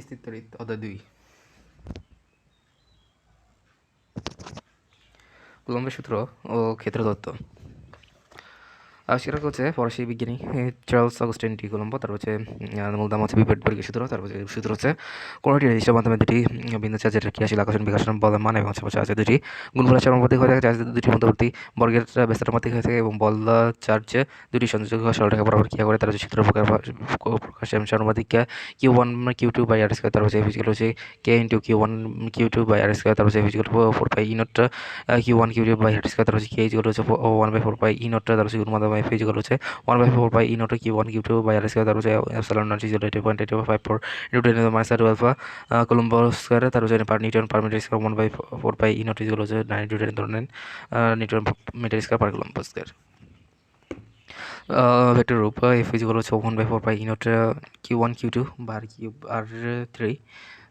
স্থির তড়িৎ অধ্যায় 2 কুলম্বের সূত্র ও ক্ষেত্র তত্ত্ব আবিষ্কার হচ্ছে ফরাসি বিজ্ঞানী চার্লস অগাস্টিন ডি কুলম্ব। তার হচ্ছে মূল নাম হচ্ছে বিপরীত বর্গীয় সূত্র। তার হচ্ছে সূত্র হচ্ছে কোনোটি নির্দিষ্ট মাধ্যমে দুটি বিন্দু চার্জের ক্রিয়াশীল আকর্ষণ বিকর্ষণ বলের মান এবং চার্জের দুটি গুণফলের সমানুপাতিক হয়ে থাকে। চার্জ দুটি মধ্যবর্তী বর্গের ব্যস্ততার মাত্রিক হয়ে থাকে এবং বল চার্জ দুটি সংযোগ সরলরেখা বরাবর ক্রিয়া করে। তার হচ্ছে সূত্র প্রকাশ সমানুপাতিক Q1 Q2/r²। তার হচ্ছে ফিজিক্যাল হচ্ছে K × Q1 Q2/r²। তার হচ্ছে ফিজিক্যাল 4π E0 Q1 Q2/r²। তার হচ্ছে K হচ্ছে 1/4πE0। তার হচ্ছে গুণ মাধ্যমে F হচ্ছে 1/4πE0 Q1 Q2/r²। তার হচ্ছে epsilon naught 0.854 × 10⁻² alpha coulomb square. তার হচ্ছে newton per metre square 1/4πE0 হচ্ছে 9 newton metre square per coulomb square. Vector রূপ F হচ্ছে 1/4πE0 Q1 Q2/r3।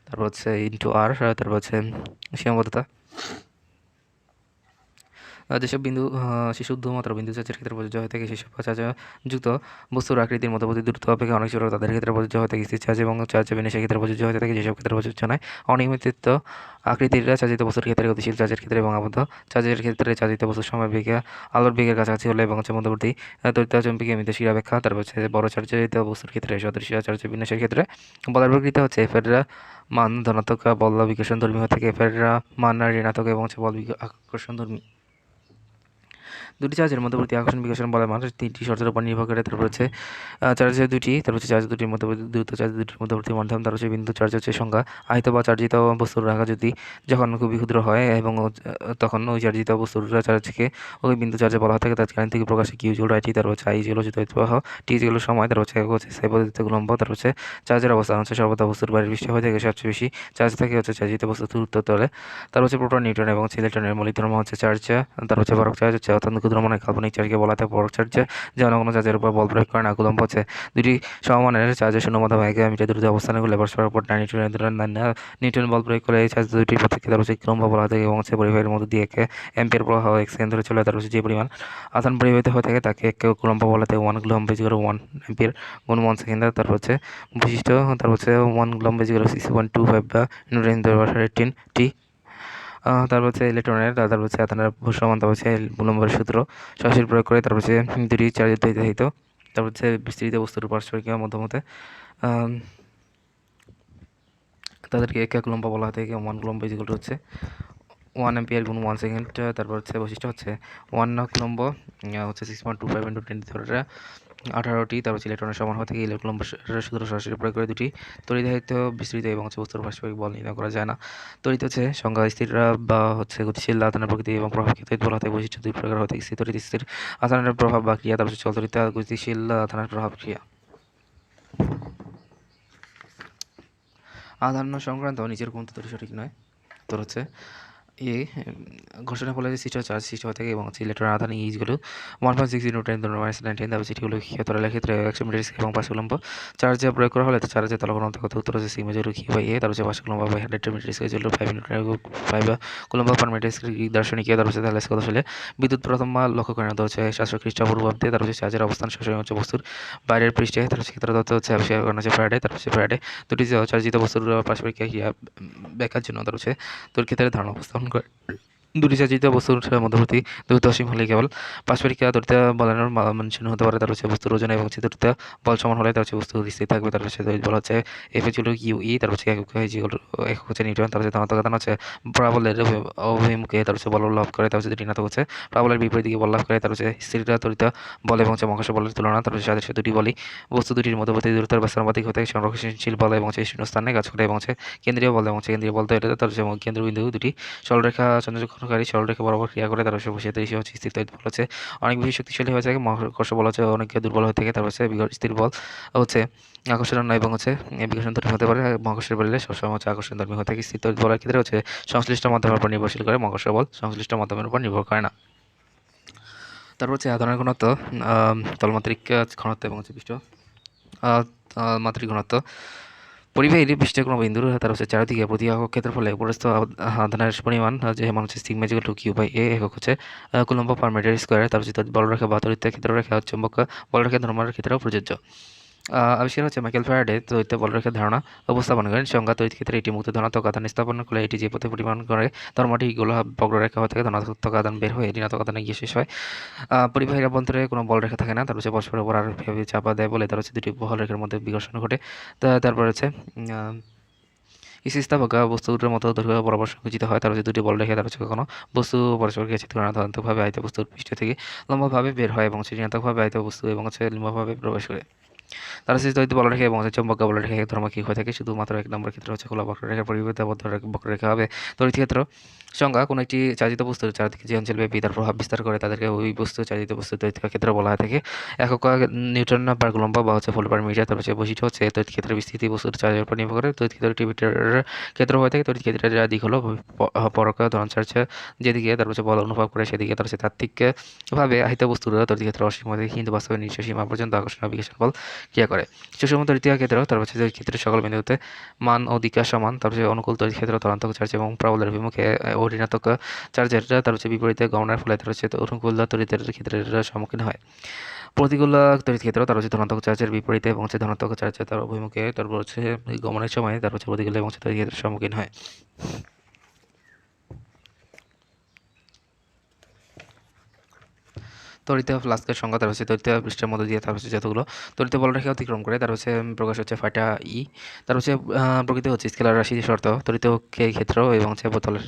তারপর হচ্ছে ইন্টু আর। তারপর হচ্ছে সীমাবদ্ধতা যেসব বিন্দু শিশু ঊর্ধ্বমাত্রা বিন্দু চার্জের ক্ষেত্রে প্রযোজ্য হয়ে থাকে সেসব চার্জ যুক্ত বস্তুর আকৃতির মধ্যবর্তী দূরত্ব অপেক্ষা অনেক ছোট তাদের ক্ষেত্রে প্রযোজ্য হয়ে থাকে স্থির চার্জ এবং চার্জ বিন্যাসের ক্ষেত্রে প্রযোজ্য হয়ে থাকে যেসব ক্ষেত্রে প্রযোজ্য নয়। অনিয়মিত আকৃতির চার্জিত বস্তুর ক্ষেত্রে গতিশীল চার্জের ক্ষেত্রে এবং আবদ্ধ চার্জের ক্ষেত্রে চার্জিত বস্তুর সময় বেগে আলোর বেগের কাছাকাছি হলে এবং মধ্যবর্তী তড়িৎচুম্বকীয় মিতশীল অপেক্ষা। তারপর হচ্ছে বড় চার্জিত বস্তুর ক্ষেত্রে সদৃশ চার্জ বিন্যাসের ক্ষেত্রে বলের প্রকৃতি হচ্ছে এফ এর মান ধনাত্মক বল বিকর্ষণধর্মী হয়ে থাকে, এফ এর মান ঋণাত্মক এবং বল আকর্ষণধর্মী। দুটি চার্জের মধ্যবর্তী আকর্ষণ বিকর্ষণ বলের মান তিনটি শর্তের উপর নির্ভর করে। তারপর হচ্ছে চার্জের দুটি, তারপর হচ্ছে চার্জ দুটির মধ্যবর্তী দূরত্ব, চার্জ দুটির মধ্যবর্তী মাধ্যম, তার হচ্ছে বিন্দু চার্জ হচ্ছে সংখ্যা, আহিত বা চার্জিত বস্তুর রাখা যদি যখন খুবই ক্ষুদ্র হয় এবং তখন ওই চার্জিত বস্তুর চার্জকে ওই বিন্দু চার্জে বলা হয়ে থাকে তাৎক্ষণিক থেকে প্রকাশে Q/I_t। তারপর হচ্ছে I হচ্ছে তড়িৎ প্রবাহ, T হলো সময়, তারপর হচ্ছে স্থায়ী পদ্ধতিতে কুলম্ব। তারপর হচ্ছে চার্জের অবস্থান হচ্ছে সর্বদা বস্তুর বাইরের পৃষ্ঠে হয়ে থাকে সবচেয়ে বেশি চার্জ থাকে হচ্ছে চার্জিত বস্তুর দূরত্ব তলে। তার হচ্ছে প্রোটন, নিউট্রন এবং ইলেকট্রনের মৌলিক ধর্ম হচ্ছে চার্জ। তার হচ্ছে পরক চার্জ হচ্ছে অত্যন্ত ক্ষুদ্র মানের কাল্পনিক চার্জকে বলা হয় পরক চার্জ, যেমন কোনো চার্জের উপর বল প্রয়োগ করে না। কুলম্ব হচ্ছে দুটি সমমানের চার্জের শূন্য মাধ্যমে 1 মিটার দূরত্বে অবস্থান করলে পরস্পরের উপর নিউটন বল প্রয়োগ করে এই চার্জ দুটির প্রত্যেককে তার হচ্ছে কুলম্ব বলা হয় এবং হচ্ছে পরিবাহের মধ্যে দিয়ে 1 অ্যাম্পিয়ার প্রবাহ 1 সেকেন্ড ধরে চলে। তার হচ্ছে যে পরিমাণ আধান পরিবাহিত হয়ে থাকে তাকে 1 কুলম্ব বলা হয়। 1 কুলম্ব = 1 অ্যাম্পিয়ার গুণ 1 সেকেন্ড। তারপর হচ্ছে বৈশিষ্ট্য, তারপর হচ্ছে 1 কুলম্ব = 6.25 নিউটন টি। তারপর হচ্ছে ইলেকট্রনের, তারপর হচ্ছে আধানের সমান, তারপর হচ্ছে কুলম্বের সূত্র সরাসরি প্রয়োগ করে। তারপর হচ্ছে দুটি চার্জের দ্বৈত, তারপর হচ্ছে বিস্তৃত বস্তুর পারস্পরিক মধ্যমতে তাদেরকে 1 কুলম্ব বলা হয় থেকে 1 কুলম্ব = হচ্ছে 1 অ্যাম্পিয়ার গুণ 1 সেকেন্ড। তারপর হচ্ছে বৈশিষ্ট্য হচ্ছে 1 কুলম্ব হচ্ছে 6.25 × 10⁻18টি। তারপর হচ্ছে ইলেকট্রনের সমান হওয়া থেকে কুলম্বের সূত্র সরাসরি প্রয়োগ করে দুটি তড়িৎ বিস্তৃত এবং হচ্ছে বস্তুর পারস্পরিক বল নির্ণয় করা যায় না। তড়িৎ হচ্ছে সংজ্ঞা স্থির বা হচ্ছে গতিশীল আধানের প্রকৃতি এবং প্রভাবকে তড়িৎ বলা হয়। বৈশিষ্ট্য দুই প্রকার হতে স্থির তড়িৎ, স্থির আধানের প্রভাব বা ক্রিয়া, তারপর চল তড়িৎ গতিশীল আধানের প্রভাব ক্রিয়া। আধান সংক্রান্ত নিচের কোন তথ্যটি সঠিক নয়? উত্তর হচ্ছে এ ঘর্ষণের ফলে সৃষ্ট চার্জ সৃষ্টি হয়ে থাকে এবং হচ্ছে ইলেকট্রন আধান E 1.6 × 10⁻19। তারপর যেটি হলো তরলের ক্ষেত্রে 100 মিটার এবং 5 কুলম্ব চার্জ প্রয়োগ করা হলে চার্জের তলকরণ কত? উত্তর হচ্ছে সিগমা = Q/A। তারপর হচ্ছে 5 coulomb 100 metre = 5 coulomb per metre দার্শনিক। তারপর হচ্ছে থ্যালেস কত সালে বিদ্যুৎ প্রথম লক্ষ্য করেন? তো হচ্ছে 700 খ্রিস্টপূর্বাব্দে। তারপর হচ্ছে চার্জের অবস্থান সবসময় হচ্ছে বস্তুর বাইরের পৃষ্ঠে। তারপর হচ্ছে ক্ষেত্র তত্ত্ব হচ্ছে আবিষ্কার করেন হচ্ছে ফ্যারাডে। তারপর হচ্ছে ফ্যারাডে দুটি চার্জিত বস্তুর পারস্পরিক ক্রিয়া ব্যাখ্যার জন্য তার হচ্ছে তোর ক্ষেত্রে ধারণা উপস্থাপন করে। দুটি চার্জিত বস্তুর মধ্যবর্তী দূরত্ব অসীম হলে কেবল পারস্পরিক তড়িৎ বলের মান শূন্য হতে পারে। তার হচ্ছে বস্তুর ওজন এবং তড়িৎ বল সমান হলে তার হচ্ছে বস্তু স্থির থাকবে। তার হচ্ছে তড়িৎ বল হচ্ছে F = QE। তার হচ্ছে একক হচ্ছে নিউটন। তার হচ্ছে ধনাত্মক আধান হচ্ছে প্রাবল্যের অভিমুখে তার হচ্ছে বল লাভ করে। তার হচ্ছে ঋণাত্মক হচ্ছে প্রাবল্যের বিপরীত দিকে বল লাভ করে। তার হচ্ছে স্থির তড়িৎ বল এবং মহাকর্ষ বলের তুলনা। তার হচ্ছে সাদৃশ্য দুটি বলই বস্তু দুটির মধ্যবর্তী দূরত্বের ব্যস্তানুপাতিক হতে সংরক্ষণশীল বল এবং শূন্য স্থানে কাজ করে এবং কেন্দ্রীয় বল এবং কেন্দ্রীয় বল তৈরিতে তার হচ্ছে কেন্দ্রবিন্দু দুটি সরলরেখা সংযোজনকারী সরলরেখা বরাবর ক্রিয়া করে। তার হচ্ছে সেটি হচ্ছে স্থির তড়িৎ বল হচ্ছে অনেক বেশি শক্তিশালী হয়ে থাকে, মহাকর্ষ বল হচ্ছে অনেক দুর্বল হয়ে থাকে। তার হচ্ছে স্থির বল হচ্ছে আকর্ষণ এবং হচ্ছে বিকর্ষণধর্মী হতে পারে। মহাকর্ষের বলে সবসময় হচ্ছে আকর্ষণধর্মী হয়ে থাকে। স্থির তড়িৎ বলের ক্ষেত্রে হচ্ছে সংশ্লিষ্ট মাধ্যমের উপর নির্ভরশীল করে, মহাকর্ষ বল সংশ্লিষ্ট মাধ্যমের উপর নির্ভর করে না। তারপর হচ্ছে আধানের ঘনত্ব, তলমাত্রিক ঘনত্ব এবং হচ্ছে পৃষ্ঠ মাত্রিক ঘনত্ব। পরিবাহীর পৃষ্ঠে কোনো বিন্দুর তার হচ্ছে চারিদিকে প্রতি একক ক্ষেত্রফলে উপরস্থ আধানের পরিমাণ যে মান হচ্ছে সিগমা = Q/A। একক হচ্ছে কুলম্ব পার মিটার স্কয়ার। তার হচ্ছে বলরেখা বা তড়িৎ ক্ষেত্র রেখা চুম্বক বলরেখা ধর্মের ক্ষেত্রেও প্রযোজ্য। আবিষ্কার হচ্ছে মাইকেল ফ্যারাডে তড়িৎ বলরেখার ধারণা উপস্থাপন করেন। সংজ্ঞা: তড়িৎ ক্ষেত্রে এটি মুক্ত ধনাত্মক আধান স্থাপন করলে এটি যে পথে পরিমাণ করে ধর্মটি গোলা বক্ররেখা থেকে ধনাত্মক আধান বের হয়ে ঋণাত্মক আধানে গিয়ে শেষ হয়। পরিবাহীর অভ্যন্তরে কোনো বল রেখা থাকে না, তার হচ্ছে পরস্পরের উপর আরোহীভাবে চাপা দেয় বলে তার হচ্ছে দুটি বল রেখার মধ্যে বিঘর্ষণ ঘটে। তারপর হচ্ছে স্থিতিস্থাপক বস্তুর মতো দৈর্ঘ্য বরাবর সংকুচিত হয়, তার হচ্ছে দুটি বল রেখে তার হচ্ছে কখনো বস্তু পরস্পরকে ছেদ করে না, ধনাত্মকভাবে আহিত বস্তুর পৃষ্ঠ থেকে লম্বভাবে বের হয় এবং ঋণাত্মকভাবে আহিত বস্তু এবং হচ্ছে লম্বভাবে প্রবেশ করে। তারা তড়িৎ বলরেখা এবং চৌম্বক বলরেখা এক ধর্মকে হয়ে থাকে। শুধুমাত্র এক নম্বর ক্ষেত্রে হচ্ছে খোলা বক্ররেখার পরিবর্তে আবদ্ধ বক্ররেখা হবে তড়িৎ ক্ষেত্র। সংজ্ঞা: কোনো একটি চালিত বস্তুর চারদিকে যে অঞ্চল ব্যাপী তার প্রভাব বিস্তার করে তাদেরকে ওই বস্তু চালিত বস্তুর তড়িৎ ক্ষেত্র বলা হয়ে থাকে। একক নিউটন পার কুলম্ব বা হচ্ছে ভোল্ট পার মিটার। তার হচ্ছে বৈশিষ্ট্য হচ্ছে তড়িৎ ক্ষেত্রের বিস্তৃতি বস্তুর চার্জের উপর নির্ভর করে। তড়িৎ ক্ষেত্র টিভিটার ক্ষেত্র হয়ে থাকে। তড়িৎ ক্ষেত্রের দিক হলো পরক ধনাত্মক চার্জ যেদিকে তার হচ্ছে বল অনুভব করে সেদিকে তার হচ্ছে তাত্ত্বিকভাবে আহিত বস্তুর তড়িৎ ক্ষেত্র অসীম হয়ে থাকে, কিন্তু বাস্তবে নির্দিষ্ট সীমা পর্যন্ত আকর্ষণ বিকাশের বল ক্রিয়া করে। সুষম তড়িৎ ক্ষেত্র তার হচ্ছে তড়িৎ ক্ষেত্রের সকল বিন্দুতে মান ও দিক সমান। তার হচ্ছে অনুকূল তড়িৎ ক্ষেত্র ধনাত্মক চার্জ এবং প্রবলের অভিমুখে ও ঋণাত্মক চার্জের তার হচ্ছে বিপরীতে গমনের ফলে তার হচ্ছে অনুকূল তড়িতের ক্ষেত্রের সম্মুখীন হয়। প্রতিকূল তড়িৎ ক্ষেত্র তার হচ্ছে ধনাত্মক চার্জের বিপরীতে এবং হচ্ছে ধনাত্মক চার্জের তার অভিমুখে তারপর হচ্ছে গমনের সময় তার হচ্ছে প্রতিকূল এবং হচ্ছে তড়িৎ ক্ষেত্রের সম্মুখীন হয়। তড়িৎ ফ্লাস্কের সংখ্যা তার হচ্ছে তড়িৎ পৃষ্ঠের মধ্যে দিয়ে তার হচ্ছে যতগুলো তড়িৎ বলরেখা অতিক্রম করে তার হচ্ছে প্রকাশ হচ্ছে ফাইটা ই। তার হচ্ছে প্রকৃতি হচ্ছে স্কেলার রাশি শর্ত তড়িৎ ক্ষেত্র এবং হচ্ছে বোতলের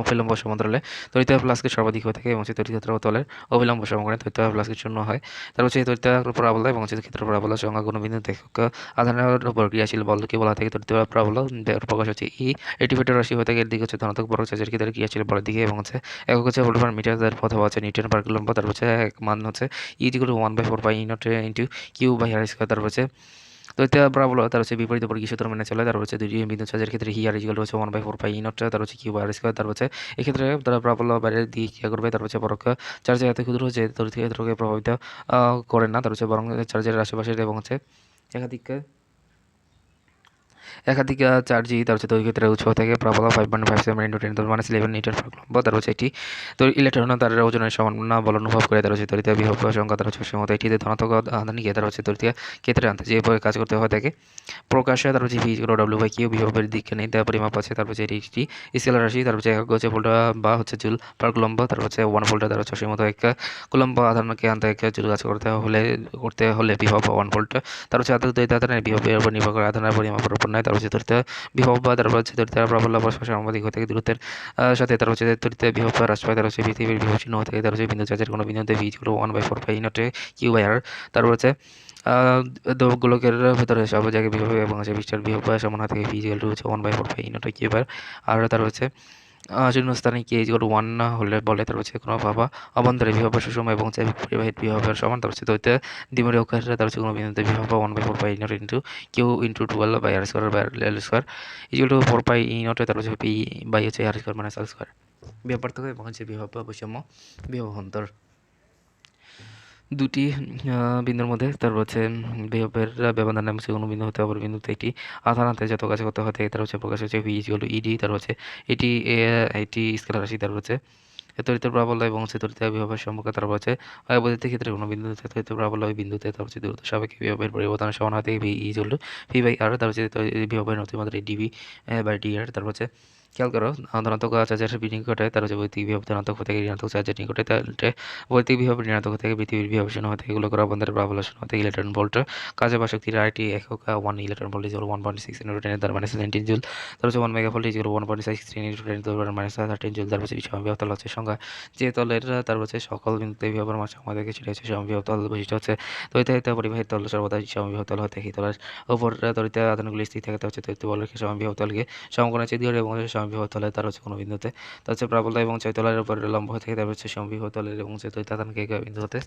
অভিলম্ব সমান্তরালে তড়িৎ ফ্লাস্কের সর্বাধিক হয়ে থাকে এবং হচ্ছে তড়িৎ ক্ষেত্র বোতলের অভিলম্ব সমান্তরালে তড়িৎ ফ্লাস্কের শূন্য হয়। তার হচ্ছে তড়িৎ প্রাবল্য এবং হচ্ছে ক্ষেত্র প্রাবল্য সংখ্যা কোনো বিন্দু একক আধানের উপর ক্রিয়াশীল বলকে বলা থাকে তড়িৎ প্রাবল্য। প্রকাশ হচ্ছে ই। এটি ভেক্টর রাশি হয়ে থাকে, এর দিক হচ্ছে ধনাত্মক বড় চার্জের ক্ষেত্রে ক্রিয়াশীল বলের দিকে এবং হচ্ছে একক হচ্ছে ভোল্ট পার মিটার অথবা হচ্ছে নিউটন পার কুলম্ব। তার হচ্ছে মান হচ্ছে E=1/4π into Q by R square. তারপর হচ্ছে তড়িৎ প্রাবল্য তার হচ্ছে বিপরীত পরিকী সূত্র মেনে চলে। তারপর হচ্ছে দুটি বিন্দু চার্জের ক্ষেত্রে হিয়ার হচ্ছে 1/4π তার হচ্ছে কিউ বাই আর স্কোয়ার। তার হচ্ছে এক্ষেত্রে তারা প্রাবল্য বাইরের দিকে ক্রিয়া করবে। তার হচ্ছে পরোক্ষ চার্জের এত ক্ষুদ্র যে তড়িৎ ক্ষেত্রকে প্রভাবিত করে না, তার হচ্ছে বরং চার্জের আশেপাশের এবং হচ্ছে একাধিক একাধিক চার্জই তার হচ্ছে তড়িৎ ক্ষেত্রের উৎস থেকে প্রাবল্য 5.57 ইন্টু 10⁻11 নিউটন পার কুলম্ব। তার হচ্ছে এটি ইলেকট্রন তার ওজনের সমান না বল অনুভব করে। তার হচ্ছে তড়িৎ বিভব সংখ্যা তার হচ্ছে সীমিত। এটিতে ধনাত্মক আধানকে তার হচ্ছে তড়িৎ ক্ষেত্রে আনতে যেভাবে কাজ করতে হয় থাকে প্রকাশে তার হচ্ছে V=W/Q বিভবের দিকে নেই দেওয়া পরিমাপ আছে। তার হচ্ছে এটি স্কেলার রাশি। তার হচ্ছে একক হচ্ছে ভোল্ট বা হচ্ছে জুল পার কুলম্ব। তার হচ্ছে 1 ভোল্ট তার হচ্ছে সীমিত এক কুলম্ব আধানকে আনতে এক জুল কাজ করতে হলে বিভব 1 ভোল্ট। তার হচ্ছে আধানের বিভবের উপর নির্ভর করে আধানের পরিমাপের উপর নয়। তার হচ্ছে তড়িৎ বিভব বা তার হচ্ছে তড়িৎ প্রাবল্য পরস্পর সমানুপাতিক হয়ে থাকে দূরত্বের সাথে। তার হচ্ছে তড়িৎ বিভব হ্রাস পায়। তার হচ্ছে পৃথিবীর বিভব শূন্য হয়ে থাকে। তার হচ্ছে বিন্দু চার্জের কোনো বিন্দুতে V=1/4π তারপর হচ্ছে গোলকের ভেতরে সব জায়গায় বিভব এবং হচ্ছে পৃষ্ঠের বিভব সমান হয়ে থাকে V=হচ্ছে 1/4π আর তার হচ্ছে শূন্যস্থানে K=1 না হলে বলে তার হচ্ছে কোনো ভাবা অভ্যন্তরে বিভব সুষম এবং হচ্ছে পরিবাহিত বিভবের সমান। তার হচ্ছে তড়িৎ দ্বিমেরু অক্ষের তার হচ্ছে কোনো বিন্দুতে বিভব 1/4π into Q into 12 by R square by L square =4π তার হচ্ছে পি বাই হচ্ছে R square minus L square. বিভব পার্থক্য এবং হচ্ছে বিভব বৈষম্য বিভব অন্তর দুটি বিন্দুর মধ্যে তার হচ্ছে বিভবের ব্যবধান হচ্ছে কোনো বিন্দু হতে অপর বিন্দুতে একটি আধান আনতে যত কাজ করতে হয় তার হচ্ছে প্রকাশ হচ্ছে V=ED। তার হচ্ছে এটি স্কেলার রাশি। তার হচ্ছে তড়িৎ প্রাবল্য এবং হচ্ছে তড়িৎ বিভবের সম্পর্ক। তারপর হচ্ছে বৈদ্যুতিক ক্ষেত্রে কোনো বিন্দুতে তড়িৎ প্রাবল্য ওই বিন্দুতে তার হচ্ছে দ্রুত সাপেক্ষে বিভবের পরিবর্তনের সমান হয় V=V/R। তার হচ্ছে বিভবের অতিমাত্রা dV/dr। তারপর হচ্ছে খেয়াল করো ধনাত্মক চার্জের নিকটে তার হচ্ছে বৈদ্যুতিক বিভব ধনাত্মক থেকে ঋণাত্মক চার্জের নিকটে তাহলে বৈদ্যুতিক বিভব ঋণাত্মক থেকে পৃথিবীর বিভব শূন্য হতে গোলকের অভ্যন্তরে প্রাবল্য শূন্য হতে ইলেকট্রন ভোল্ট কাজে বা শক্তির আরেকটি একক 1 ইলেকট্রন ভোল্ট 1.6 ইন্টু 10⁻19 জুল। তার হচ্ছে 1 মেগাভোল্ট 1.63 ইন্টু 10⁻13 জুল। তার হচ্ছে সমবিভব তল হচ্ছে সংখ্যা যে তলের তার হচ্ছে সকল বিন্দুতে বিভবের মান আমাদেরকে সেটা হচ্ছে সমবিভব তল। বৈশিষ্ট্য হচ্ছে তড়িৎ পরিবাহী তল সর্বদা সমবিভব তল হতে থাকে। তলের উপর তড়িৎ আধানগুলি স্থির থাকে হচ্ছে তড়িৎ বলরেখা সমবিভব তলকে সমকোণে ছেদ করে এবং সমবিভব তলে তার হচ্ছে কোনো বিন্দুতে তার হচ্ছে প্রাবল্য এবং তলের উপর লম্ব হয়ে থাকে। তারপর হচ্ছে সমবিভব তলের এবং তড়িৎ আধানকে এক বিন্দু হতে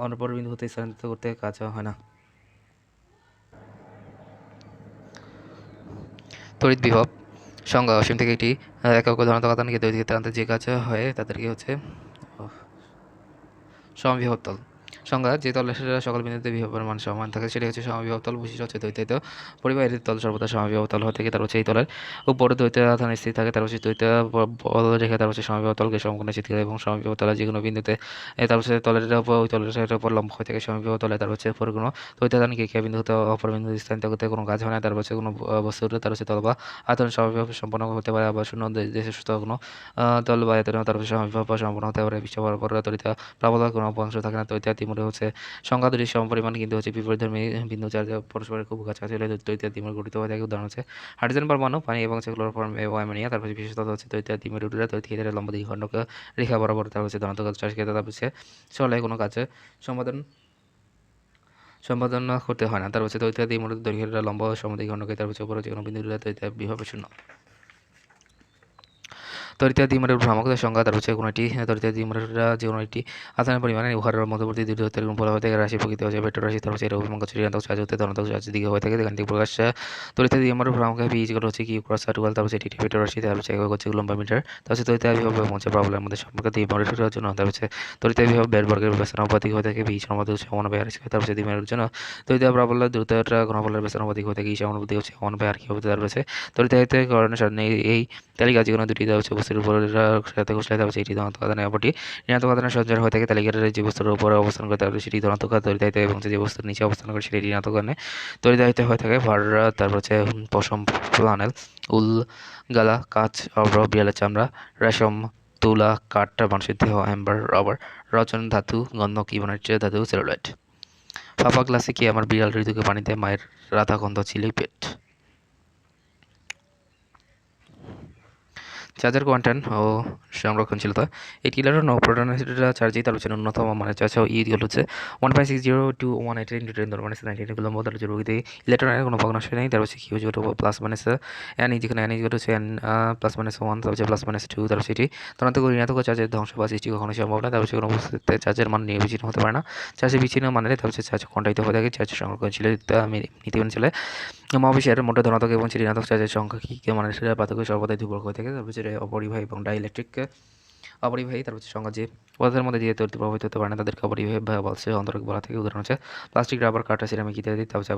অন্য বিন্দু হতে স্থানান্তরিত করতে কাজ হয় না। তড়িৎ বিভব সংজ্ঞা: অসীম থেকে একটি একক ধনাত্মক আধানকে তড়িৎ ক্ষেত্রে আনতে যে কাজ হয় তাদেরকে হচ্ছে সমবিভব তল। সংজ্ঞা: যে তলের সকল বিন্দুতে বিভবের মান সমান থাকে সেটি হচ্ছে সমবিভব তল। বৈশিষ্ট্য হচ্ছে দ্বৈতায়িত পরিবাহীর তল সর্বদা সমবিভব তল হয়ে থাকে। তার হচ্ছে এই তলের উপরে দ্বৈত আধান স্থির থাকে। তার হচ্ছে দ্বৈত বল রেখে তার হচ্ছে সমবিভব তলকে সমকোণে ছেদ করে এবং সমবিভব তলের যে কোনো বিন্দুতে তার হচ্ছে তলের উপর ওই তলের উপর লম্ব হয়ে থাকে সমবিভব তলে। তার হচ্ছে উপরে কোনো দ্বৈত আধানকে একে বিন্দু হতে অপর বিন্দু স্থানান্তর করতে কোনো কাজ হয় না। তার হচ্ছে কোনো বস্তুর তার হচ্ছে তল বা আয়তন সমবিভব সম্পন্ন হতে পারে, আবার শূন্য দেশস্থ কোনো তল বা আয়তন তার হচ্ছে সমবিভব বা সম্পন্ন হতে পারে। পৃষ্ঠ বরাবর তড়িৎ প্রবলতার কোনো অংশ থাকে না। দ্বৈত দ্বিমূলে হচ্ছে সংখ্যা দুটি সমপরিমাণ কিন্তু হচ্ছে বিপরীতধর্মী বিন্দু চার্জ পরস্পরের খুব কাছাকাছি হলে দ্বৈত দ্বিমূল গঠিত হয়ে থাকে। উদাহরণ হচ্ছে হাইড্রোজেন পরমাণু, পানি এবং হচ্ছে ক্লোরোফর্ম এবং অ্যামোনিয়া। তারপর বিশেষত হচ্ছে দ্বৈত দ্বিমেরুরা দ্বৈত ক্ষেত্রে লম্ব দ্বিখণ্ডক রেখা বরাবর তার হচ্ছে ধনাত্মক চার্জ ক্ষেত্রে তার হচ্ছে চলে কোনো কাজে সম্পাদন সম্পাদন করতে হয় না। তার হচ্ছে দ্বৈত দ্বিমেরুর দৈর্ঘ্যের লম্ব সমদ্বিখণ্ডকে তার হচ্ছে উপরে যে কোনো বিন্দুরা দ্বৈত বিভব শূন্য। তড়িৎ দ্বিমেরুর ভ্রামকের সংখ্যা তার হচ্ছে কোনো একটি তড়িৎ দ্বিমেরুরা যে কোনো একটি আধানের পরিমাণে উহার মধ্যবর্তী দুই দূরত্বের বলা হয়ে থাকে রাশি প্রকৃতি হচ্ছে ভেক্টর রাশি। তার হচ্ছে এর অভিমুখ হচ্ছে ঋণাত্মক চার্জ হতে ধনাত্মক চার্জ দিকে হয়ে থাকে। এখান থেকে প্রকাশ তড়িৎ দ্বিমেরুর ভ্রামক ভি ইকুয়াল হচ্ছে কিউ ক্রস আর টুয়েলভ। তার হচ্ছে এটি ভেক্টর রাশি। তার হচ্ছে একক হচ্ছে কুলম্ব মিটার। তার হচ্ছে তড়িৎ বিভব এবং হচ্ছে প্রবলেমের মধ্যে সম্পর্ক দ্বিমেরুর জন্য তার হচ্ছে তড়িৎ বিভব বের বর্গের ব্যস্তানুপাতিক হয়ে থাকে। ভি সমানুপাতিক হচ্ছে 1/r²। তার হচ্ছে দ্বিমেরুর জন্য তড়িৎ প্রবলের দ্রুততা ঘনফলের ব্যস্তানুপাতিক হয়ে থাকে। ই সমানুপাতিক হচ্ছে 1/r³ হবে। তার হচ্ছে তড়িৎ এই তালিকা যে কোনো দুটি দেওয়া হচ্ছে বস্তুর উপর সাথে ঘষলে তার হচ্ছে এটি ধনাত্মক আধানের অপরটি ঋণাত্মক আধানের সঞ্চার হয়ে থাকে। তালিকার যে বস্তুর উপরে অবস্থান করে তারপরে সেটি ধনাত্মক তড়িৎ এবং যে বস্তুর নিচে অবস্থান করে সেটি ঋণাত্মক আধানে তড়িৎ হয়ে থাকে। ভাড়া তারপর হচ্ছে পশম, ফ্লানেল, উল, গালা, কাঁচ, অভ্র, বিড়ালের চামড়া, রেশম, তুলা, কাঠ, মানুষের দেহ, অ্যাম্বার, রবার, রচন ধাতু, গন্ধক, ইবনাইট ধাতু, সেলুলাইট। ফাঁপা গ্লাসে কি আমার বিড়াল ঋতুকে পানি দেয়? মায়ের রাধা গন্ধ ছিলি পেট। চার্জের কোয়ান্টাম ও সংরক্ষণশীলতা: একটি ইলেকট্রন ও প্রোটনের চার্জই তার হচ্ছে ন্যূনতম মানের চার্জ ও ইকুয়াল হচ্ছে 1.60 to 180 × 10⁻⁹ কুলম্ব। তার হচ্ছে প্রকৃতি ইলেকট্রনের কোনো ভগ্নাংশ নেই। তার হচ্ছে Q equal to plus minus N, যেখানে এন ইকুয়াল টু হচ্ছে এন প্লাস মাইনাস 1, তার হচ্ছে প্লাস মাইনাস 2। তার হচ্ছে এটি ধনাত্মক ও ঋণাত্মক চার্জের ধ্বংস বা সৃষ্টি কখনো সম্ভব না। তার হচ্ছে কোনো বস্তুতে চার্জের মান নির্বিচ্ছিন্ন হতে পারে না। চার্জের বিচ্ছিন্ন মানের তার হচ্ছে চার্জ কোয়ান্টাইজড হয়ে থাকে। চার্জ সংরক্ষণশীলতা নীতি অনুসারে মহাবিশ্বের মোট ধনাত্মক এবং ঋণাত্মক চার্জের সংখ্যা কি মানের পার্থক্য সর্বদাই ধ্রুবক হয়ে থাকে। তারপর হচ্ছে অপরিবাহী এবং ডাইইলেকট্রিক। অপরিবাহী তার হচ্ছে সংখ্যা যে পদার্থের মধ্যে দিয়ে তড়িৎ প্রবাহিত হতে পারে না তাদেরকে অপরিবাহী বলছে অন্তরক বলা থাকে। উদাহরণ হচ্ছে প্লাস্টিক, রাবার, কাঠ, সিরামিক ইত্যাদি। তার হচ্ছে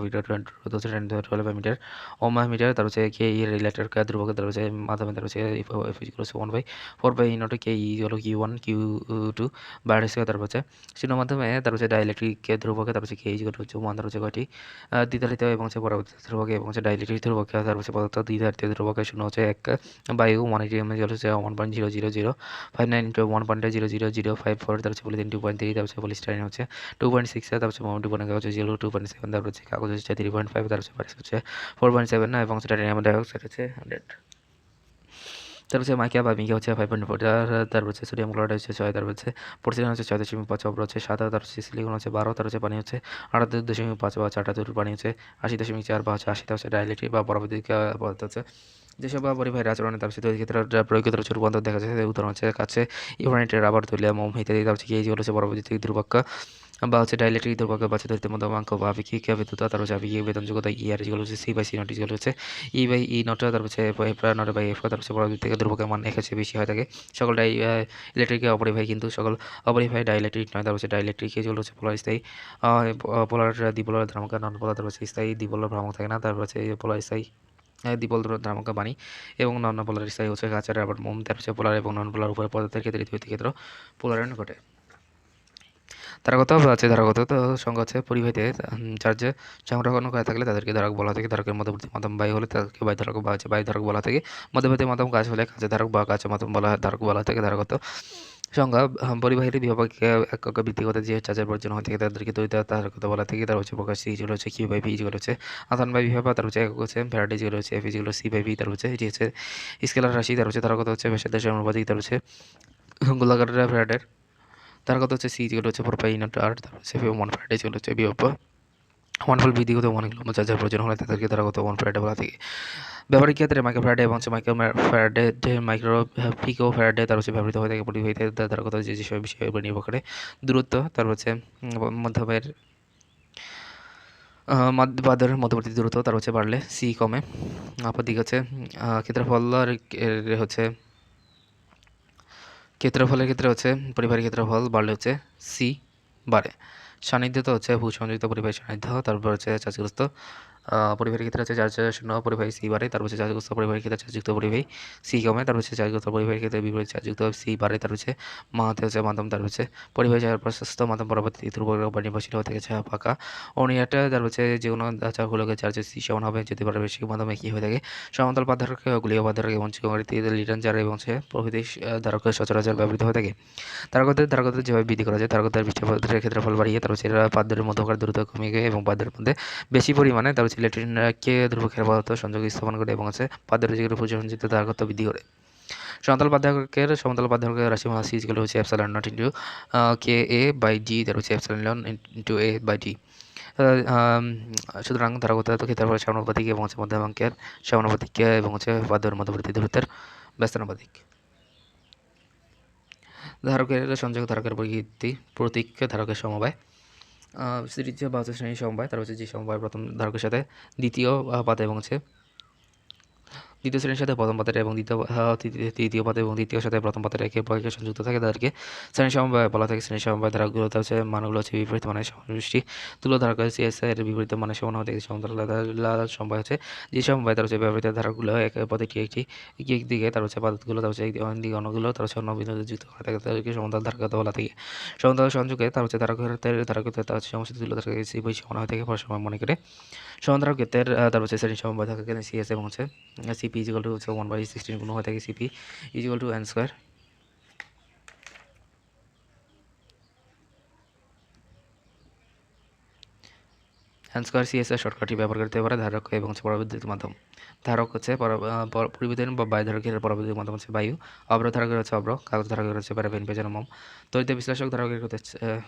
মিটার ওমা মিটার। তার হচ্ছে কে ই রিলেটেড ধ্রুবক। তার হচ্ছে মাধ্যমে তার হচ্ছে এফ 1/4 ই ই হলো Q1 Q2 বাইরে থেকে। তারপর হচ্ছে শূন্য মাধ্যমে তার হচ্ছে ডাইইলেকট্রিক ধ্রুবকে তার হচ্ছে কে হচ্ছে 1। তার হচ্ছে কয়টি দ্বিধারিত এবং হচ্ছে পরবর্তী ধ্রুবকে এবং হচ্ছে ডাইইলেকট্রিক ধ্রুবকে। তার হচ্ছে পদার্থ দ্বিধারিত ধ্রুবকে শূন্য হচ্ছে 1, বায়ু 180 mg হচ্ছে 1.00059 × 1.00054। তার হচ্ছে পলিথিন 2.3। তার হচ্ছে পলিস্টাইরিন হচ্ছে 2.6। তার হচ্ছে মোম 2.1 হচ্ছে 2.7। তারপর হচ্ছে কাগজ হচ্ছে 3.5। তার হচ্ছে প্যারিস হচ্ছে 4.7 না, এবং হচ্ছে টাইটানিয়াম ডাইঅক্সাইড হচ্ছে 100। তারপর হচ্ছে মাইকা বা মিকা হচ্ছে 5.4। তারপর হচ্ছে সোডিয়াম ক্লোরাইড হচ্ছে 6। তারপর হচ্ছে পোর্সিলিন হচ্ছে 6.5, অপর হচ্ছে 7। তার হচ্ছে সিলিকন হচ্ছে 12। তার হচ্ছে পানি হচ্ছে 78.5 বা 4 পানি হচ্ছে 80.4 বা হচ্ছে 80। হচ্ছে ডাইইলেকট্রিক বা পরবর্তী পদার্থ হচ্ছে যেসব পরিবাহীর আচরণে তার হচ্ছে তৈরি ক্ষেত্রে প্রয়োগ ক্ষেত্রে হচ্ছে রূপান্তর দেখা যাচ্ছে। উদাহরণ হচ্ছে কাছে ইউরানিটের রাবার, তুলিয়া, মোম ইত্যাদি। তার হচ্ছে কি হচ্ছে পরবর্তী ধ্রুবক বা হচ্ছে ডাইইলেকট্রিক ধ্রুবক বা হচ্ছে তড়িতের মধ্যমাঙ্ক বা আপেক্ষিক বিদ্যুৎ। তার হচ্ছে আপেক্ষিক বেতনযোগ্যতা ই আর যেগুলো হচ্ছে C/C0 যেগুলো হচ্ছে E/E0। তার হচ্ছে F0/F। তার হচ্ছে পরবর্তী থেকে ধ্রুবকের মান এর কাছে বেশি হয়ে থাকে। সকল ইলেকট্রিক অপরিবাহী কিন্তু সকল অপরিবাহী ডাইইলেকট্রিক নয়। তার হচ্ছে ডাইইলেকট্রিক যেগুলো হচ্ছে পোলার স্থায়ী পোলার দ্বিপোলার ভ্রামক, নন পোলার তার হচ্ছে স্থায়ী দ্বিপোলার ভ্রামক থাকে না। তারপর হচ্ছে পোলার স্থায়ী দ্বিপোল দ্রাবক বাণী এবং নন পোলার স্থায়ী হচ্ছে কাঁচা, রাবার, মোম। তার হচ্ছে পোলার এবং নন পোলার উভয় পদার্থের ক্ষেত্রে দ্বৈত ক্ষেত্র পোলারায়ন ঘটে। ধারকতা বা আছে ধারকতা তো সংখ্যা হচ্ছে পরিবাহীতে চার্জে সংরক্ষণ করা থাকলে তাদেরকে ধারক বলা থাকে। ধারকের মধ্যবর্তী মাধ্যম বায়ু হলে তাদেরকে বায়ু ধারক বা হচ্ছে বায়ু ধারক বলা থাকে। মধ্যবর্তী মাধ্যম কাজ হলে কাঁচা ধারক বা কাঁচা মাধ্যম ধারক বলা থাকে। ধারকত্ব সংজ্ঞা: পরিবাহীতে বিভব একক ভিত্তিগত যে চার্জের প্রয়োজন হয়ে থাকে তাদেরকে দ্বৈত ধারকতা বলা থাকে। তার হচ্ছে প্রকাশ সি যেগুলো হচ্ছে Q/V যেগুলো হচ্ছে আধান বাই বিভব। তার হচ্ছে একক হচ্ছে ফ্যারাডে যেগুলো হচ্ছে F যেগুলো C/V। তার হচ্ছে এটি হচ্ছে স্কেলার রাশি। তার হচ্ছে ধারকতা হচ্ছে ব্যাসার্ধের সমানুপাতিক। তার হচ্ছে গোলাকার ফ্যারাডের তার কথা হচ্ছে সি যেগুলো হচ্ছে 4π/r। তারপর হচ্ছে 1 ফ্যারাডে যেগুলো হচ্ছে বিভব 1 ভোল্ট ভিত্তিগত 1 কুলম্ব চার্জের প্রয়োজন হলে তাদেরকে তারা কত 1 ফ্যারাডে বলা থাকে। ব্যবহারিক ক্ষেত্রে মাইক্রো ফ্যারাডে এবং হচ্ছে মাইক্রো ফ্যারাডে মাইক্রো পিকো ফ্যারাডে তার হচ্ছে ব্যবহৃত হয়ে থাকে পরিবাহীতে। তার কথা হচ্ছে যেসব বিষয়ের উপর নির্ভর করে দূরত্ব। তারপর হচ্ছে মধ্যমের বাদের মধ্যবর্তী দূরত্ব তার হচ্ছে বাড়লে সি কমে। অপর দিকে হচ্ছে ক্ষেত্রফল হচ্ছে ক্ষেত্রফলের ক্ষেত্রে হচ্ছে পরিবাহীর ক্ষেত্রফল বাড়লে হচ্ছে সি বাড়ে। সান্নিধ্যত হচ্ছে ভূসংযোজিত পরিবাহী সান্নিধ্য, তারপর হচ্ছে চার্জগ্রস্ত পরিবাহীর ক্ষেত্রে হচ্ছে চার্জ শূন্য পরিবাহী সি বাড়ে, তারপর হচ্ছে চার্জগ্রস্ত পরিবাহীর ক্ষেত্রে চার্জযুক্ত পরিবাহী সি কমে, তারপর হচ্ছে চার্জগ্রস্ত পরিবাহীর ক্ষেত্রে বিপরীত চার্জযুক্ত সি বাড়ে, তারপর হচ্ছে মাহাতে হচ্ছে মাধ্যম, তারপর হচ্ছে পরিবাহী চার প্রশস্ত মাধ্যম পরবর্তী ধ্রুবক বা নির্ভরশীল হয়ে থাকে ফাঁকা অনিয়াটা, তারপর হচ্ছে যে কোনো চারগুলোকে চার্জের সি সমান হবে যদি পারস্পরিক মাধ্যম একই হয়ে থাকে। সমান্তরাল বাধারক, গোলীয় বাধারক এবং লিটন জার এবং হচ্ছে প্রভৃতি ধারক সচরাচর ব্যবহৃত হয়ে থাকে। তারকাদের যেভাবে বৃদ্ধি করা যায়, তারকাদের পৃষ্ঠপথের ক্ষেত্রফল বাড়িয়ে তার হচ্ছে এরা পাদ্যের মধ্যকার দূরত্ব কমিয়ে গিয়ে এবং পাদ্যের মধ্যে বেশি পরিমাণে তার হচ্ছে ইলেকট্রনকে ধ্রুবকের পদার্থ সংযোগ স্থাপন করে এবং হচ্ছে পাদ্যের যেগুলো প্রচলিত তারকত্ব বৃদ্ধি করে। সমতল বাধারকের রাশিমালা সি যেগুলো হচ্ছে epsilon nought into K A by G, তার হচ্ছে epsilon into A by T. সুতরাং ধারকত্ব ক্ষেত্রফল সমানুপাতিক এবং হচ্ছে মধ্যমাঙ্কের সমানুপাতিক এবং হচ্ছে পাদ্যের মধ্যবর্তী দূরত্বের ব্যস্তানুপাতিক। ধারকের সংযোগ ধারকের প্রতীক ধারকের সমবায় সিরিজ বা হচ্ছে শ্রেণী সমবায়, তার হচ্ছে যে সমবায় প্রথম ধারকের সাথে দ্বিতীয় পাতে এবং হচ্ছে দ্বিতীয় শ্রেণীর সাথে প্রথম পাতের এবং তৃতীয় পাতে এবং দ্বিতীয় সাথে প্রথম পাতের একে অপরকে সংযুক্ত থাকে তাদেরকে শ্রেণী সমবায় বলা থাকে। শ্রেণী সমবায় ধারকগুলো হচ্ছে মানগুলো হচ্ছে বিপরীত মানে সমষ্টি তুল্য ধারক সিএসআই এর বিপরীত মানে সমান হতে সমান্তরাল সমবায় হচ্ছে যে সমবায় তার হচ্ছে ব্যবহৃত ধারকগুলো এক প্রতিটি এক দিকে তার হচ্ছে পাতগুলো তার হচ্ছে দিকে অন্যগুলো তার হচ্ছে অন্য বিন্দুতে যুক্ত করা থাকে তাদেরকে সমান্তরাল ধারকতা বলা থাকে। সমান্তরাল সংযোগে তার হচ্ছে ধারকত্ব তার হচ্ছে সমষ্টি তুল্য ধারক সমান হয়ে থাকে পরস্পর মনে করে। সমান্তরাল ক্ষেত্রের তার হচ্ছে শ্রেণী সমবায় থাকে সিএস এবং হচ্ছে সিপি ইজিক্যাল টু হচ্ছে 1/16 গুণ হয়ে থাকে CP is equal to N square. N square CS এর শর্টকাটটি ব্যবহার করতে পারে ধারক এবং হচ্ছে পরাবিদ্যুৎ মাধ্যম। ধারক হচ্ছে পরিবর্তন বা বায়ু ধারকের পরাবিদ্যুৎ মাধ্যম হচ্ছে বায়ু, অব্র ধারকের হচ্ছে অব্র, কাগজ ধারকের হচ্ছে প্যারাফিন পেঁচানো মোম, তড়িৎ বিশ্লেষক ধারকের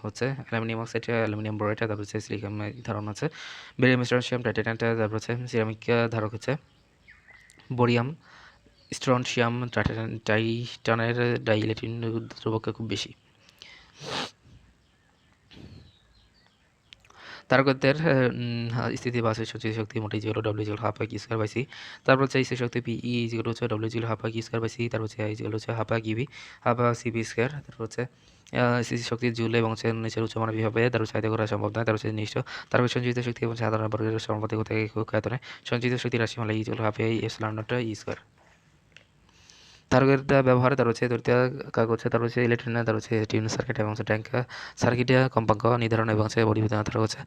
হচ্ছে অ্যালুমিনিয়াম অক্সাইড, অ্যালুমিনিয়াম বোরেট, তারপর হচ্ছে সিলিকন ধারণ হচ্ছে বেরিয়াম স্ট্রনশিয়াম টাইটানিয়াম, তারপর হচ্ছে সিরামিক ধারক হচ্ছে বোরিয়াম স্ট্রনশিয়াম টাইটানের ডাইইলেকট্রিক ধ্রুবক খুব বেশি। তারকদের স্থিতি বা সঞ্চিত শক্তি মোট ইজ ডব্লিউ ইজ হাফ কি স্কোয়ার বাই সি, তারপর হচ্ছে স্থির শক্তি পি ই ইজ হচ্ছে ডব্লিউ ইজ হাফ কি স্কোয়ার বাই সি, তারপর হচ্ছে ইজ হচ্ছে হাফ কিভি হাফ সিবি স্কোয়ার, তারপর হচ্ছে স্থিতি শক্তি জুল এবং হচ্ছে নিচের উচ্চমানের বিভাবে তার চাহিদা করা সম্ভব নয়, তার হচ্ছে নিষ্ঠ তারপর সঞ্চিত শক্তি এবং সাধারণ বর্গের সমানুপাতিক হতে আয়তনে সঞ্চিত শক্তি রাশিমালা is half epsilon nought E square. ধারকের ব্যবহারে তার হচ্ছে তড়িৎ কাগজ, তার হচ্ছে ইলেকট্রন, তার হচ্ছে টিউন সার্কিট এবং হচ্ছে ট্যাঙ্ক সার্কিটে কম্পাঙ্ক নির্ধারণ এবং হচ্ছে পরিবর্তন ধারক হচ্ছে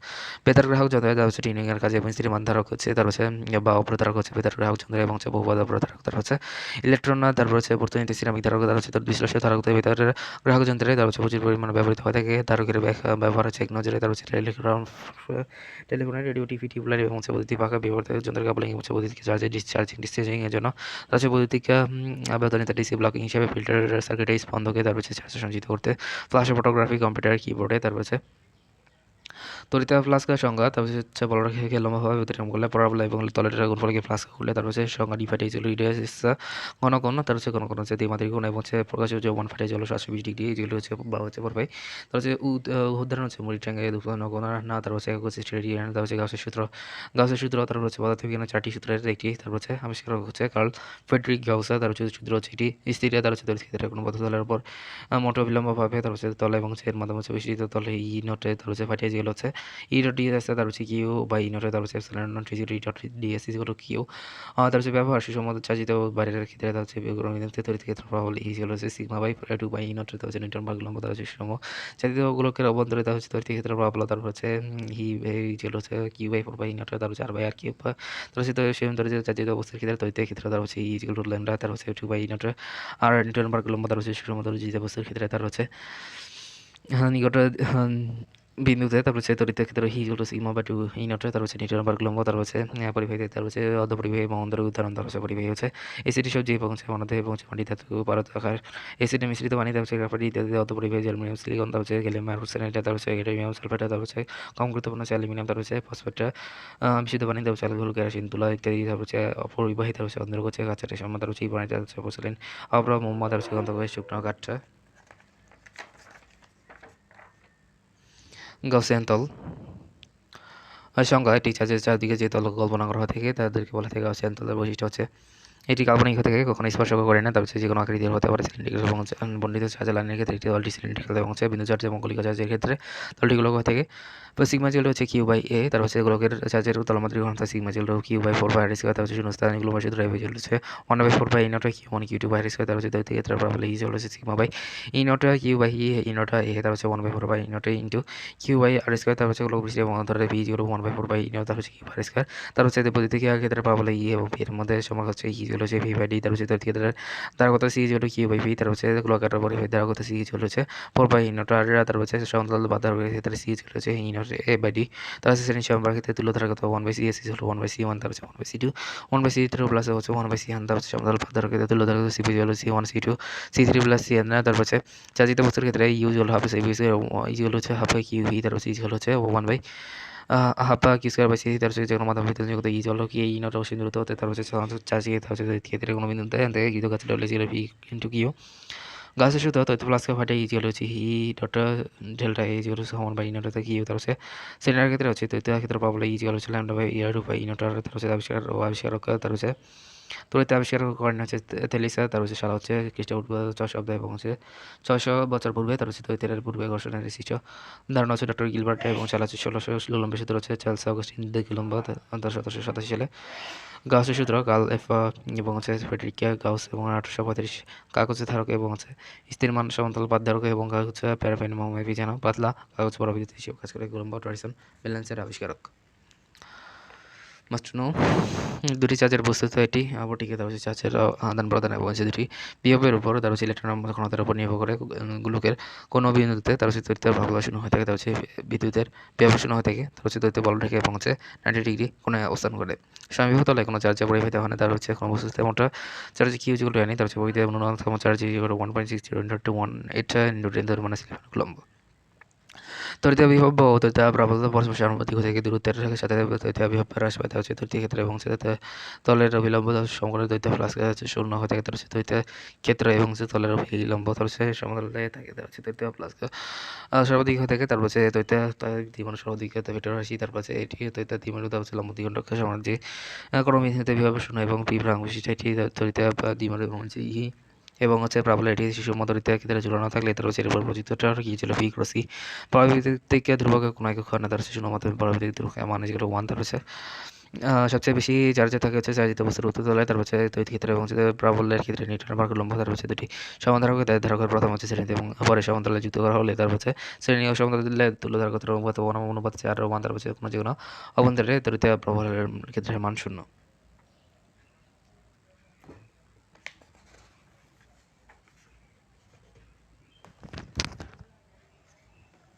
বেতার গ্রাহক যন্ত্র, তার হচ্ছে টিউনিং এর কাজে এবং স্থিতিমান ধারক হচ্ছে তার হচ্ছে বা অপ্রধারক হচ্ছে বেতার গ্রাহক যন্ত্র এবং হচ্ছে বহুপদ অপ্রধারক তার হচ্ছে ইলেকট্রন, তারপর হচ্ছে বর্তনীতে সিরামিক ধারক, তার হচ্ছে বিশ্লেষক ধারক বেতারের গ্রাহক যন্ত্রে তার হচ্ছে প্রচুর পরিমাণে ব্যবহৃত হয়ে থাকে। ধারকের ব্যবহার হচ্ছে এক নজরে তার হচ্ছে টেলিফোনের রেডিও টিভি টিউবলাইট এবং হচ্ছে বৈদ্যুতিক পাখা ব্যবহৃত যন্ত্রের কাপলিং এবং হচ্ছে বৈদ্যুতিক চার্জিং ডিসচার্জিং এর জন্য তার হচ্ছে বৈদ্যুতিক ব্যবধানিত ডিসি ব্লকিং হিসেবে ফিল্টার সার্কিটে স্পন্দকে তার হচ্ছে চার্জ সঞ্চিত করতে ফ্ল্যাশ ফটোগ্রাফি কম্পিউটার কিবোর্ডে তার হচ্ছে তড়িৎ ফ্লাস্কের সংজ্ঞা, তারপর হচ্ছে বলরেখাকে লম্বাভাবে অতিক্রম করলে পরাবলা এবং তলের গুণফলকে ফ্লাস্ক করলে তার হচ্ছে সংজ্ঞা ডি ফ্যাটি যেগুলো ঘন কোণ, তার হচ্ছে ঘন কোণ হচ্ছে দ্বিমাত্রিক কোণ এবং হচ্ছে প্রকাশ হচ্ছে 1 ফ্যাটি জল 720 ডিগ্রি যেগুলো হচ্ছে বা হচ্ছে পড়বে। তার হচ্ছে উদাহরণ হচ্ছে মুড়ি ট্যাঙ্গে দুপুর কোণ না, তার হচ্ছে হচ্ছে স্টেডিয়ান, তার হচ্ছে গাউসের সূত্র তারপর হচ্ছে পদার্থবিজ্ঞানের 4টি সূত্রের একটি, তারপর হচ্ছে আবিষ্কারক হচ্ছে কার্ল ফ্রেডরিক গাউস, তার হচ্ছে সূত্র হচ্ছে এটি স্থির, তার হচ্ছে তড়িৎ ক্ষেত্রে কোনো বদ্ধ তলের উপর মোট বিলম্বভাবে তার হচ্ছে তলে এবং হচ্ছে এর মাধ্যমে হচ্ছে বিস্তৃত তলে ই নোটে তার হচ্ছে ফাটিয়ে যেগুলো হচ্ছে ই ডট ডিএস আছে, তার হচ্ছে কিউ বা ই নোটে তার হচ্ছে epsilon naught zero E dot DS is equal to Q. তার হচ্ছে ব্যবহার সুষম চার্জিত বাইরের ক্ষেত্রে তার হচ্ছে তড়িৎ ক্ষেত্র প্রভাব ই হলো হচ্ছে সিগমা বাই 2 বাই ই নোটে তার হচ্ছে নিউটন বার্গ লম্ব তার হচ্ছে সুষম চার্জিত গোলকের অভ্যন্তরে তার হচ্ছে তড়িৎ ক্ষেত্র প্রভাব তারপর হচ্ছে হি যেগুলো হচ্ছে কিউ বাই 4 বাই ই নোটে তার হচ্ছে আর বাই আর কিউ তার হচ্ছে সেম তড়িৎ চার্জিত অবস্থার ক্ষেত্রে তড়িৎ ক্ষেত্র তার হচ্ছে ই ইকুয়াল টু ল্যাম্ডা তার হচ্ছে 2 বাই ই নোটে আর নিউটন বার্গ লম্ব তার হচ্ছে সুষম তড়িৎ অবস্থার ক্ষেত্রে তার হচ্ছে নিকট বিন্দুতে তারপর হচ্ছে তড়িৎ ক্ষেত্রে হি ইকুয়াল টু সিগমা বাই 2 ই নটে তার হচ্ছে নিউটন বার্গ লম্ব তার হচ্ছে পরিবাহী তার হচ্ছে অর্ধপরিবাহী এবং অন্তর উদাহরণ তার হচ্ছে পরিবাহী হচ্ছে এসিডি সবজি এবং হচ্ছে মনদেহ এবং হচ্ছে মাটি ধাতু পারদ আকার এসিডে মিশ্রিত পানি তার হচ্ছে গ্রাফাইট ইত্যাদি অর্ধপরিবাহী অ্যালুমিনিয়াম সিলিকন তার হচ্ছে গ্যালিয়াম আর্সেনাইড তার হচ্ছে ক্যাডমিয়াম সালফেট তার হচ্ছে কম গুরুত্বপূর্ণ হচ্ছে অ্যালুমিনিয়াম তার হচ্ছে ফসফেট বিশুদ্ধ পানি তার হচ্ছে অ্যালকোহল কেরোসিন তুলা ইত্যাদি তার হচ্ছে অপরিবাহী তার হচ্ছে অন্ধের হচ্ছে কাঁচা রেশম তার হচ্ছে এই পানি তার হচ্ছে পোসেলিন অপরা মোহাম্মদ তার হচ্ছে গন্ধকারী শুকনো কাঠটা গাউসিয়ান তল সংজ্ঞা একটি চার্জের চারদিকে যে তল কল্পনা করা হয়ে থাকে তাদেরকে বলা থাকে গাউসিয়ান তলের বৈশিষ্ট্য হচ্ছে এটি কাল্পনিক হতে থেকে কখনো স্পর্শ করে না, তার হচ্ছে যে কোনো আকৃতির হতে পারে। সিলিন্ড্রিক্যাল এবং বর্ণিত চার্জ লাইনের ক্ষেত্রে একটি দলটি সিলিন্ড্রিক্যাল এবং হচ্ছে বিন্দু চার্জ এবং কণিকা চার্জের ক্ষেত্রে দলটি গোলক হয়ে থাকে। তো সিগমা জিরো হচ্ছে কিউ বাই এ, তার হচ্ছে গোলকের চার্জের তলমাত্রিক ঘনত্ব sigma zero Q by 4 by R square, তার হচ্ছে শূন্যস্থান এগুলো বসে ধরে হচ্ছে 1 by 4 by E nought Q মানে Q two by R square, তার হচ্ছে দ্বৈত ক্ষেত্রের ফলাফল ই হচ্ছে sigma by E nought Q by E nought A, তার হচ্ছে 1 by 4 by E nought into Q by R square, তার হচ্ছে গোলক বৃষ্টি এবং ধরে V zero 1 by 4 by E naught, তার হচ্ছে কিউ আর স্কয়ার, তার হচ্ছে প্রতিটি ক্ষেত্রে ফলাফল ই এবং ভি এর মধ্যে সমান হচ্ছে ই হচ্ছে ভি বাই ডি, তার হচ্ছে দ্বৈত ক্ষেত্রের ধারকতা সি হলো কিউ বাই ভি, তার হচ্ছে গোলাকার পরিবাহী ধারকতা সি হচ্ছে 4 বাই ই নট, আর তার হচ্ছে সমান্তরাল বাধার ক্ষেত্রে সি হচ্ছে ই নট এ বাই ডি, তার হচ্ছে শ্রেণী সম্পর্কের ক্ষেত্রে তুল্য ধারকতা 1 বাই সি এস হলো 1 বাই সি 1, তার হচ্ছে 1 by C 2 1 by C 3 plus হচ্ছে 1 বাই সি 1, তার হচ্ছে সমান্তরাল বাধার ক্ষেত্রে তুল্য ধারকতা সি হলো C 1 C 2 C 3 plus C N, তার হচ্ছে চালিত বস্তুর ক্ষেত্রে ইউ হলো হাফ সি বিসি ইউ হচ্ছে হাফ কিউ ভি, তার হচ্ছে ইজ হচ্ছে 1 by half Q square by C, তার হচ্ছে যে কোনো মাধ্যম ভিতরে যুক্ত ই হলো কি ই নট অবশ্যই দূরত্ব হতে, তার হচ্ছে চার্জ ক্ষেত্রে হচ্ছে ক্ষেত্রে কোনো বিন্দুতে থেকে কিন্তু কাছে double zero V into Q গাছের সুতো তথ্য প্লাসকে ফাটে ইজি হলো হচ্ছে ই ডট ডেল্টা ইজি হলো সমান বাই ইনোটা থেকে ইউ, তার হচ্ছে সিলিন্ডার ক্ষেত্রে হচ্ছে তথ্য ক্ষেত্রে পাবলে ইজি হলো হচ্ছে ল্যাম্ডা বাই ইয়ার বাই ইনোটার, তার হচ্ছে আবিষ্কারক তার হচ্ছে তড়িৎ আবিষ্কার করেন হচ্ছে থেলিসা, তার হচ্ছে সারা হচ্ছে খ্রিস্টপূর্ব 600 অব্দ এবং হচ্ছে 600 বছর পূর্বে, তার হচ্ছে তড়িতের পূর্বে ঘর্ষণের সৃষ্ট ধারণা হচ্ছে ডক্টর গিলবার্ট এবং চালা হচ্ছে 1600 লুলম্বের সূত্র হচ্ছে চার্লস অগাস্টিন de কুলম্ব 1787 সালে, গাউসের সূত্র কার্ল এফ এবং হচ্ছে ফ্রেডরিক গাউস এবং 1835 কাগজের ধারক এবং হচ্ছে স্থির মান সমান্তরাল পাত ধারক এবং কাগজ হচ্ছে প্যারাফিন এবং যেন পাতলা কাগজ পরবর্তীতে হিসেবে কাজ করে কুলম্ব ট্রাডিশন ব্যালেন্সের আবিষ্কারক। মাস্ট নো দুটি চার্জের বস্তুত এটি আবটিকে, তার হচ্ছে চার্জের আদান প্রদান এবং হচ্ছে দুটি বিভবের উপর তার হচ্ছে ইলেকট্রন ঘনতার উপর নির্ভর করে গোলকের কোনো বিন্দুতে তার হচ্ছে তড়িতের প্রবাহ শূন্য হয়ে থাকে, তার হচ্ছে বিদ্যুতের বিভব শূন্য হয়ে থাকে, তার হচ্ছে তড়িৎ বল রেখে এবং হচ্ছে 90 ডিগ্রি কোণে অবস্থান করে। সমবিভব তলায় কোনো চার্জ পরিবাহিত হয় না, তার হচ্ছে কোনো বস্তুতে এমনটা charge Q equal to N, তার হচ্ছে বইতে ন্যূনতম charge equal to 1.60 into 18 into 10 ধরে মানে 11 কুলম্ব। তড়িৎ বিভব ও তড়িৎ প্রবলতা পরস্পর সমানুপাতিক হয়ে থাকে, দূরত্বের সাথে তড়িৎ বিভব হ্রাস পায়, হচ্ছে তড়িৎ ক্ষেত্রে এবং তলের অভিলম্ব সমকোণে তড়িৎ ফ্লাক্স হচ্ছে শূন্য হয়ে থাকে, তার হচ্ছে তড়িৎ ক্ষেত্র এবং তলের অভিলম্ব তার হচ্ছে সমতলে থাকে, তার হচ্ছে তড়িৎ ফ্লাক্স সর্বাধিক হয়ে থাকে, তারপর হচ্ছে তড়িৎ দ্বিগুণ সর্বাধিক ভেক্টর রাশি, তারপর হচ্ছে এটি তড়িৎ দ্বিমেরু হচ্ছে লম্ব দ্বিগুণকে সমান যে কোনো বিন্দুতে বিভব শূন্য এবং পি ভ্রাং বিশিষ্ট এটি তড়িৎ দ্বিমেরু এবং হচ্ছে ই এবং হচ্ছে প্রাবল্য এটি শিশুর মতো ক্ষেত্রে ঝুলানো থাকলে তার হচ্ছে এর উপর প্রযুক্তটা কি ছিল ভি ক্রস সি, পরবর্তীতে ধ্রুবকের কোনো একক হয় না, তার হচ্ছে শূন্য মতো পরবর্তী ধ্রুবক মানে যেগুলো 1, তার হচ্ছে সবচেয়ে বেশি চার্জে থাকে হচ্ছে চার্জিত বস্তুর উত্তরতলায়, তার হচ্ছে তড়িৎ ক্ষেত্রে এবং হচ্ছে প্রাবল্যের ক্ষেত্রে নিউটনের মার্গলম্ব, তার হচ্ছে দুটি সমান্তরালকে তাদের ধারকের প্রথম হচ্ছে শ্রেণীতে এবং পরে সমান্তরালে যুক্ত করা হলে তার হচ্ছে শ্রেণী ও সমান্তরালে তুল্য ধারকতার অনুপাত 1 অনুপাত 4 তার হচ্ছে কোনো যে কোনো অভ্যন্তরে তড়িৎ প্রবাহের ক্ষেত্রে মান শূন্য।